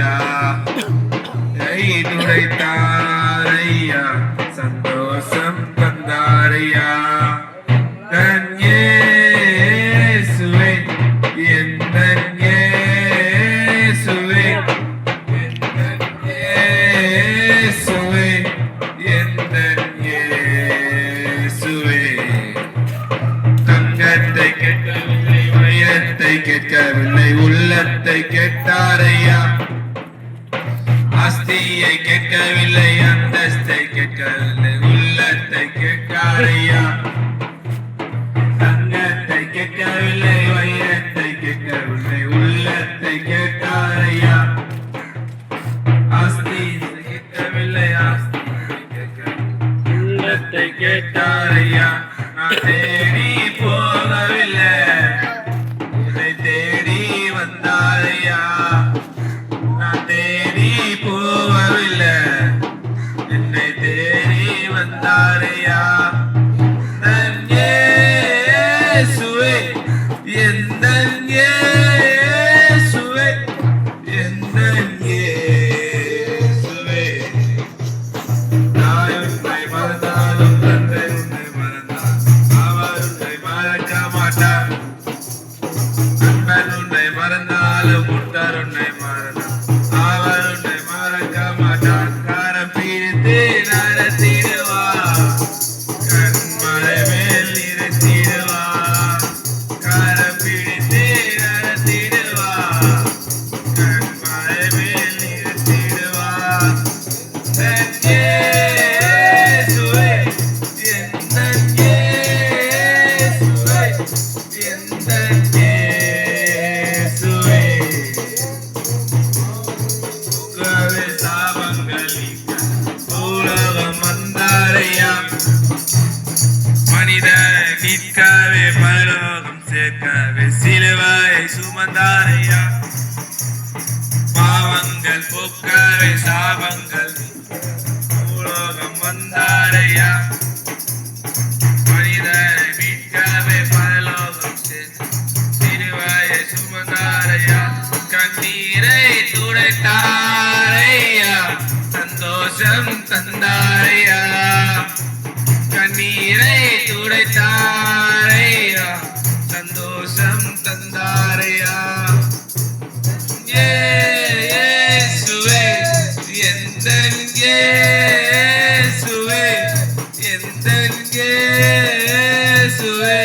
தந்தாரையா கை துடைத்தாரையா சந்தோஷம் தந்தாரையா தன்யேசுவே எந்தன் இயேசுவே எந்தன் இயேசுவே எந்தன் இயேசுவே தங்கத்தை கேட்கவில்லை வைரத்தை கேட்கவில்லை உள்ளத்தை கேட்டாரையா ஆஸ்தியை கேட்கவில்லை அந்தஸ்தை கேட்கவில்லை உள்ளத்தை கேட்டாரையா தங்கத்தை கேட்கவில்லை வைரத்தை கேட்கவில்லை உள்ளத்தை கேட்டாரையா ஆஸ்தி கேட்கவில்லை உள்ளத்தை கேட்டாரையா நான் தேடி போகவில்லை உன்னை தேடி வந்தாரையா நான் தேடி போகவில்லை என்னை தேடி வந்தாரையா தன்யேசுவே எந்தன் இயேசுவே எந்தன் இயேசுவே தாய் உன்னை மறந்தாலும் தந்தை உன்னை மறந்தால் அவர் உன்னை மறக்க மாட்டார் நண்பன் உன்னை மறந்தாலும் முட்டார் உன்னை மறந்தார் அவர் உன்னை மறக்க மாட்டார் காரம் பிடித்து நடத்திடுவார் கண்மலை மேல் நிறுத்திடுவார் காரம் பிடித்து நடத்திடுவார் கண்மலை மேல் நிறுத்திடுவார் தன்யேசுவே எந்தன் இயேசுவே எந்தன் இயேசுவே உகவே சாபங்களிக்க உலகம் வந்தாரையா மனித நிற்கவே பரலோகம் சேர்க்கவே சிலுவையை சுமந்தாரையா பாவங்கள் போக்கவே சாபங்கள் உலகம் வந்தாரையா மனிதனை மீட்கவே பரலோகம் சிலுவையை சுமந்தாரையா கண்ணீரை துடைத்தாரையா சந்தோஷம் தந்தாரையா கண்ணீரை துடைத்தாரையா சந்தோஷம் தந்தாரையா இயேசுவே எந்தன் இயேசுவே எந்தன் இயேசுவே